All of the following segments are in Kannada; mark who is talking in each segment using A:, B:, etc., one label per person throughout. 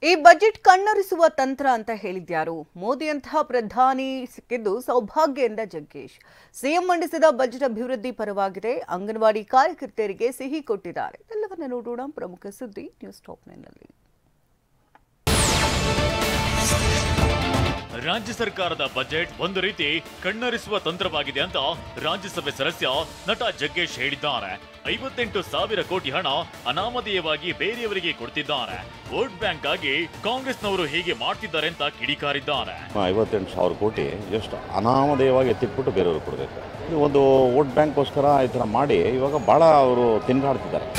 A: ಈ ಬಜೆಟ್ ಕಣ್ಣರಿಸುವ ತಂತ್ರ ಅಂತ ಹೇಳಿದ್ಯಾರು? ಮೋದಿಯಂತಹ ಪ್ರಧಾನಿ ಸಿಕ್ಕಿದ್ದು ಸೌಭಾಗ್ಯ ಎಂದ ಜಗ್ಗೇಶ್. ಸಿಎಂ ಮಂಡಿಸಿದ ಬಜೆಟ್ ಅಭಿವೃದ್ಧಿ ಪರವಾಗಿದೆ. ಅಂಗನವಾಡಿ ಕಾರ್ಯಕರ್ತೆಯರಿಗೆ ಸಿಹಿ ಕೊಟ್ಟಿದ್ದಾರೆ. ಎಲ್ಲವನ್ನ ನೋಡೋಣ ಪ್ರಮುಖ ಸುದ್ದಿ ನ್ಯೂಸ್ ಟಾಪ್ 9ನಲ್ಲಿ.
B: ರಾಜ್ಯ ಸರ್ಕಾರದ ಬಜೆಟ್ ಒಂದು ರೀತಿ ಕಣ್ಣರಿಸುವ ತಂತ್ರವಾಗಿದೆ ಅಂತ ರಾಜ್ಯಸಭೆ ಸದಸ್ಯ ನಟ ಜಗ್ಗೇಶ್ ಹೇಳಿದ್ದಾರೆ. 58,000 ಕೋಟಿ ಹಣ ಅನಾಮಧೇಯವಾಗಿ ಬೇರೆಯವರಿಗೆ ಕೊಡ್ತಿದ್ದಾರೆ. ವೋಟ್ ಬ್ಯಾಂಕ್ ಆಗಿ ಕಾಂಗ್ರೆಸ್ನವರು ಹೀಗೆ ಮಾಡ್ತಿದ್ದಾರೆ ಅಂತ ಕಿಡಿಕಾರಿದ್ದಾರೆ.
C: 58,000 ಕೋಟಿ ಎಷ್ಟು ಅನಾಮಧೇಯವಾಗಿ ಎತ್ತಿಟ್ಬಿಟ್ಟು ಬೇರೆಯವರು ಕೊಡಬೇಕು. ಒಂದು ವೋಟ್ ಬ್ಯಾಂಕ್ಗೋಸ್ಕರ ಈ ಥರ ಮಾಡಿ ಇವಾಗ ಬಹಳ ಅವರು ತಿನ್ಗಾಡ್ತಿದ್ದಾರೆ.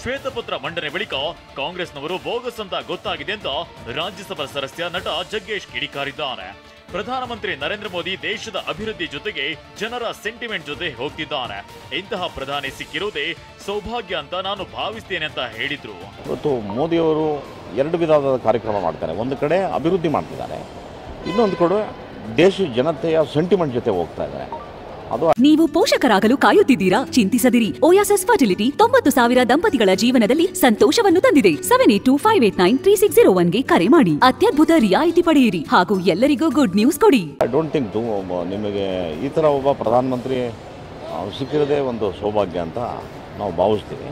B: ಶ್ವೇತಪತ್ರ ಮಂಡನೆ ಬಳಿಕ ಕಾಂಗ್ರೆಸ್ನವರು ಬೋಗಸ್ ಅಂತ ಗೊತ್ತಾಗಿದೆ ಅಂತ ರಾಜ್ಯಸಭಾ ಸದಸ್ಯ ನಟ ಜಗ್ಗೇಶ್ ಕಿಡಿಕಾರಿದ್ದಾರೆ. ಪ್ರಧಾನಮಂತ್ರಿ ನರೇಂದ್ರ ಮೋದಿ ದೇಶದ ಅಭಿವೃದ್ಧಿ ಜೊತೆಗೆ ಜನರ ಸೆಂಟಿಮೆಂಟ್ ಜೊತೆ ಹೋಗ್ತಿದ್ದಾರೆ. ಇಂತಹ ಪ್ರಧಾನಿ ಸಿಕ್ಕಿರೋದೇ ಸೌಭಾಗ್ಯ ಅಂತ ನಾನು ಭಾವಿಸ್ತೇನೆ ಅಂತ ಹೇಳಿದ್ರು.
C: ಇವತ್ತು ಮೋದಿಯವರು ಎರಡು ವಿಧವಾದ ಕಾರ್ಯಕ್ರಮ ಮಾಡ್ತಾರೆ. ಒಂದು ಕಡೆ ಅಭಿವೃದ್ಧಿ ಮಾಡ್ತಿದ್ದಾರೆ, ಇನ್ನೊಂದು ಕಡೆ ದೇಶದ ಜನತೆಯ ಸೆಂಟಿಮೆಂಟ್ ಜೊತೆ ಹೋಗ್ತಾ ಇದ್ದಾರೆ.
D: ನೀವು ಪೋಷಕರಾಗಲು ಕಾಯುತ್ತಿದ್ದೀರಾ? ಚಿಂತಿಸದಿರಿ. ಓಯಾಸಿಸ್ ಫರ್ಟಿಲಿಟಿ 90,000 ದಂಪತಿಗಳ ಜೀವನದಲ್ಲಿ ಸಂತೋಷವನ್ನು ತಂದಿದೆ. 7825893601 ಗೆ ಕರೆ ಮಾಡಿ ಅತ್ಯದ್ಭುತ ರಿಯಾಯಿತಿ ಪಡೆಯಿರಿ ಹಾಗೂ ಎಲ್ಲರಿಗೂ ಗುಡ್ ನ್ಯೂಸ್ ಕೊಡಿ.
C: ಐ ಡೋಂಟ್ ಥಿಂಕ್ ನಿಮಗೆ ಈ ಥರ ಒಬ್ಬ ಪ್ರಧಾನಮಂತ್ರಿ ಸಿಕ್ಕಿರೋದೇ ಒಂದು ಸೌಭಾಗ್ಯ ಅಂತ ನಾವು ಭಾವಿಸ್ತೀವಿ.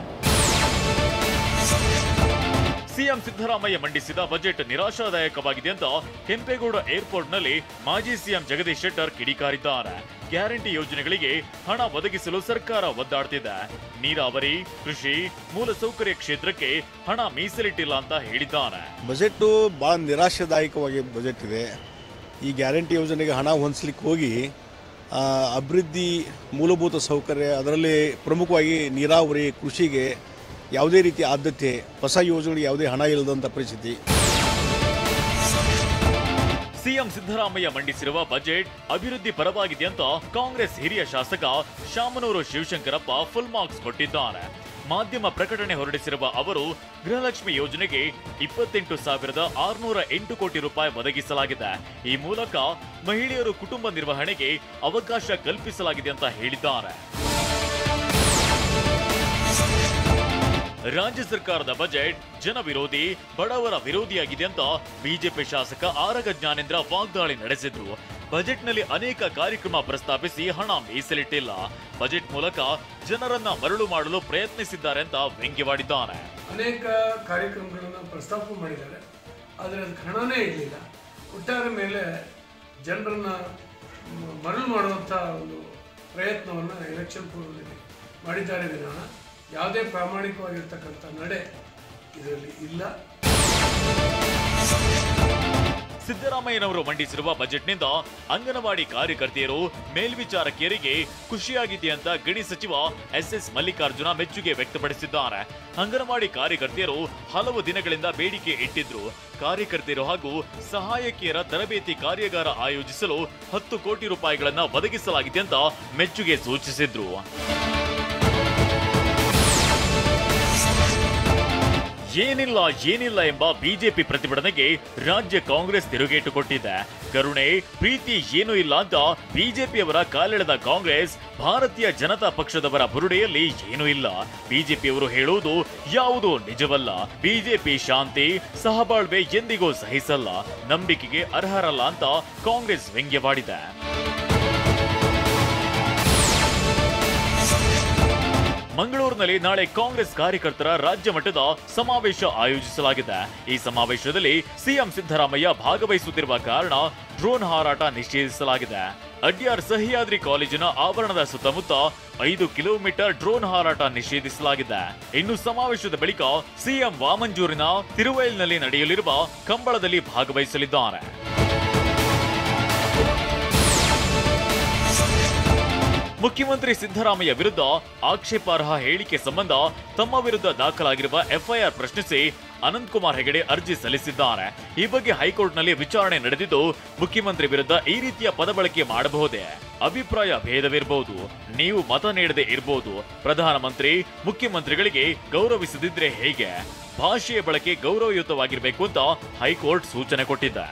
B: ಸಿಎಂ ಸಿದ್ದರಾಮಯ್ಯ ಮಂಡಿಸಿದ ಬಜೆಟ್ ನಿರಾಶಾದಾಯಕವಾಗಿದೆ ಅಂತ ಕೆಂಪೇಗೌಡ ಏರ್ಪೋರ್ಟ್ನಲ್ಲಿ ಮಾಜಿ ಸಿಎಂ ಜಗದೀಶ್ ಶೆಟ್ಟರ್ ಕಿಡಿಕಾರಿದ್ದಾರೆ. ಗ್ಯಾರಂಟಿ ಯೋಜನೆಗಳಿಗೆ ಹಣ ಒದಗಿಸಲು ಸರ್ಕಾರ ಒದ್ದಾಡ್ತಿದೆ. ನೀರಾವರಿ, ಕೃಷಿ, ಮೂಲಸೌಕರ್ಯ ಕ್ಷೇತ್ರಕ್ಕೆ ಹಣ ಮೀಸಲಿಟ್ಟಿಲ್ಲ ಅಂತ ಹೇಳಿದ್ದಾರೆ.
E: ಬಜೆಟ್ ಬಹಳ ನಿರಾಶಾದಾಯಕವಾಗಿ ಬಜೆಟ್ ಇದೆ. ಈ ಗ್ಯಾರಂಟಿ ಯೋಜನೆಗೆ ಹಣ ಹೊಂದಿಸ್ಲಿಕ್ಕೆ ಹೋಗಿ ಅಭಿವೃದ್ಧಿ, ಮೂಲಭೂತ ಸೌಕರ್ಯ, ಅದರಲ್ಲಿ ಪ್ರಮುಖವಾಗಿ ನೀರಾವರಿ, ಕೃಷಿಗೆ ಯಾವುದೇ ರೀತಿಯ ಆದ್ಯತೆ, ಹೊಸ ಯೋಜನೆಗೆ ಯಾವುದೇ ಹಣ ಇಲ್ಲದಂತ ಪರಿಸ್ಥಿತಿ.
B: ಸಿಎಂ ಸಿದ್ದರಾಮಯ್ಯ ಮಂಡಿಸಿರುವ ಬಜೆಟ್ ಅಭಿವೃದ್ಧಿ ಪರವಾಗಿದೆ ಅಂತ ಕಾಂಗ್ರೆಸ್ ಹಿರಿಯ ಶಾಸಕ ಶಾಮನೂರು ಶಿವಶಂಕರಪ್ಪ ಫುಲ್ ಮಾರ್ಕ್ಸ್ ಕೊಟ್ಟಿದ್ದಾರೆ. ಮಾಧ್ಯಮ ಪ್ರಕಟಣೆ ಹೊರಡಿಸಿರುವ ಅವರು, ಗೃಹಲಕ್ಷ್ಮಿ ಯೋಜನೆಗೆ 28,608 ಕೋಟಿ ರೂಪಾಯಿ ಒದಗಿಸಲಾಗಿದೆ. ಈ ಮೂಲಕ ಮಹಿಳೆಯರು ಕುಟುಂಬ ನಿರ್ವಹಣೆಗೆ ಅವಕಾಶ ಕಲ್ಪಿಸಲಾಗಿದೆ ಅಂತ ಹೇಳಿದ್ದಾರೆ. ರಾಜ್ಯ ಸರ್ಕಾರದ ಬಜೆಟ್ ಜನ ವಿರೋಧಿ, ಬಡವರ ವಿರೋಧಿಯಾಗಿದೆ ಅಂತ ಬಿಜೆಪಿ ಶಾಸಕ ಆರಗ ಜ್ಞಾನೇಂದ್ರ ವಾಗ್ದಾಳಿ ನಡೆಸಿದ್ರು. ಬಜೆಟ್ನಲ್ಲಿ ಅನೇಕ ಕಾರ್ಯಕ್ರಮ ಪ್ರಸ್ತಾಪಿಸಿ ಹಣ ಮೀಸಲಿಟ್ಟಿಲ್ಲ. ಬಜೆಟ್ ಮೂಲಕ ಜನರನ್ನ ಮರಳು ಮಾಡಲು ಪ್ರಯತ್ನಿಸಿದ್ದಾರೆ ಅಂತ ವ್ಯಂಗ್ಯವಾಡಿದ್ದಾರೆ.
F: ಅನೇಕ ಕಾರ್ಯಕ್ರಮಗಳನ್ನು ಪ್ರಸ್ತಾಪ ಮಾಡಿದ್ದಾರೆ, ಆದರೆ ಅದಕ್ಕೆ ಹಣನೇ ಇರಲಿಲ್ಲ. ಒಟ್ಟಾರೆ ಮೇಲೆ ಜನರನ್ನ ಮರಳು ಮಾಡುವಂಥ ಒಂದು ಪ್ರಯತ್ನವನ್ನು ಎಲೆಕ್ಷನ್ ಪೂರ್ವದಲ್ಲಿ ಮಾಡಿದ್ದಾರೆ ವಿಧಾನ. ಯಾವುದೇ ಪ್ರಾಮಾಣಿಕವಾಗಿರ್ತಕ್ಕಂಥ ನಡೆ ಇದರಲ್ಲಿ ಇಲ್ಲ.
B: ಸಿದ್ದರಾಮಯ್ಯನವರು ಮಂಡಿಸಿರುವ ಬಜೆಟ್ನಿಂದ ಅಂಗನವಾಡಿ ಕಾರ್ಯಕರ್ತೆಯರು, ಮೇಲ್ವಿಚಾರಕಿಯರಿಗೆ ಖುಷಿಯಾಗಿದೆ ಅಂತ ಗಣಿ ಸಚಿವ ಎಸ್ ಮಲ್ಲಿಕಾರ್ಜುನ ಮೆಚ್ಚುಗೆ ವ್ಯಕ್ತಪಡಿಸಿದ್ದಾರೆ. ಅಂಗನವಾಡಿ ಕಾರ್ಯಕರ್ತೆಯರು ಹಲವು ದಿನಗಳಿಂದ ಬೇಡಿಕೆ ಇಟ್ಟಿದ್ರು. ಕಾರ್ಯಕರ್ತೆಯರು ಹಾಗೂ ಸಹಾಯಕಿಯರ ತರಬೇತಿ ಕಾರ್ಯಾಗಾರ ಆಯೋಜಿಸಲು 10 ಕೋಟಿ ರೂಪಾಯಿಗಳನ್ನು ಒದಗಿಸಲಾಗಿದೆ ಅಂತ ಮೆಚ್ಚುಗೆ ಸೂಚಿಸಿದ್ರು. ಏನಿಲ್ಲ ಎಂಬ ಬಿಜೆಪಿ ಪ್ರತಿಭಟನೆಗೆ ರಾಜ್ಯ ಕಾಂಗ್ರೆಸ್ ತಿರುಗೇಟು ಕೊಟ್ಟಿದೆ. ಕರುಣೆ, ಪ್ರೀತಿ ಏನೂ ಇಲ್ಲ ಅಂತ ಬಿಜೆಪಿಯವರ ಕಾಲೆಳೆದ ಕಾಂಗ್ರೆಸ್, ಭಾರತೀಯ ಜನತಾ ಪಕ್ಷದವರ ಬುರುಡೆಯಲ್ಲಿ ಏನೂ ಇಲ್ಲ. ಬಿಜೆಪಿಯವರು ಹೇಳುವುದು ಯಾವುದೂ ನಿಜವಲ್ಲ. ಬಿಜೆಪಿ ಶಾಂತಿ, ಸಹಬಾಳ್ವೆ ಎಂದಿಗೂ ಸಹಿಸಲ್ಲ, ನಂಬಿಕೆಗೆ ಅರ್ಹರಲ್ಲ ಅಂತ ಕಾಂಗ್ರೆಸ್ ವ್ಯಂಗ್ಯವಾಡಿದೆ. ಮಂಗಳೂರಿನಲ್ಲಿ ನಾಳೆ ಕಾಂಗ್ರೆಸ್ ಕಾರ್ಯಕರ್ತರ ರಾಜ್ಯ ಮಟ್ಟದ ಸಮಾವೇಶ ಆಯೋಜಿಸಲಾಗಿದೆ. ಈ ಸಮಾವೇಶದಲ್ಲಿ ಸಿಎಂ ಸಿದ್ದರಾಮಯ್ಯ ಭಾಗವಹಿಸುತ್ತಿರುವ ಕಾರಣ ಡ್ರೋನ್ ಹಾರಾಟ ನಿಷೇಧಿಸಲಾಗಿದೆ. ಅಡ್ಯಾರ್ ಸಹ್ಯಾದ್ರಿ ಕಾಲೇಜಿನ ಆವರಣದ ಸುತ್ತಮುತ್ತ 5 ಕಿಲೋಮೀಟರ್ ಡ್ರೋನ್ ಹಾರಾಟ ನಿಷೇಧಿಸಲಾಗಿದೆ. ಇನ್ನು ಸಮಾವೇಶದ ಬಳಿಕ ಸಿಎಂ ವಾಮಂಜೂರಿನ ತಿರುವೈಲ್ನಲ್ಲಿ ನಡೆಯಲಿರುವ ಕಂಬಳದಲ್ಲಿ ಭಾಗವಹಿಸಲಿದ್ದಾರೆ. ಮುಖ್ಯಮಂತ್ರಿ ಸಿದ್ದರಾಮಯ್ಯ ವಿರುದ್ಧ ಆಕ್ಷೇಪಾರ್ಹ ಹೇಳಿಕೆ ಸಂಬಂಧ ತಮ್ಮ ವಿರುದ್ಧ ದಾಖಲಾಗಿರುವ ಎಫ್ಐಆರ್ ಪ್ರಶ್ನಿಸಿ ಅನಂತಕುಮಾರ್ ಹೆಗಡೆ ಅರ್ಜಿ ಸಲ್ಲಿಸಿದ್ದಾರೆ. ಈ ಬಗ್ಗೆ ಹೈಕೋರ್ಟ್ನಲ್ಲಿ ವಿಚಾರಣೆ ನಡೆದಿದ್ದು, ಮುಖ್ಯಮಂತ್ರಿ ವಿರುದ್ಧ ಈ ರೀತಿಯ ಪದ ಬಳಕೆ ಮಾಡಬಹುದೇ? ಅಭಿಪ್ರಾಯ ಭೇದವಿರಬಹುದು, ನೀವು ಮತ ನೀಡದೆ ಇರಬಹುದು. ಪ್ರಧಾನಮಂತ್ರಿ ಮುಖ್ಯಮಂತ್ರಿಗಳಿಗೆ ಗೌರವಿಸದಿದ್ರೆ ಹೇಗೆ? ಭಾಷೆಯ ಬಳಕೆ ಗೌರವಯುತವಾಗಿರಬೇಕು ಅಂತ ಹೈಕೋರ್ಟ್ ಸೂಚನೆ ಕೊಟ್ಟಿದೆ.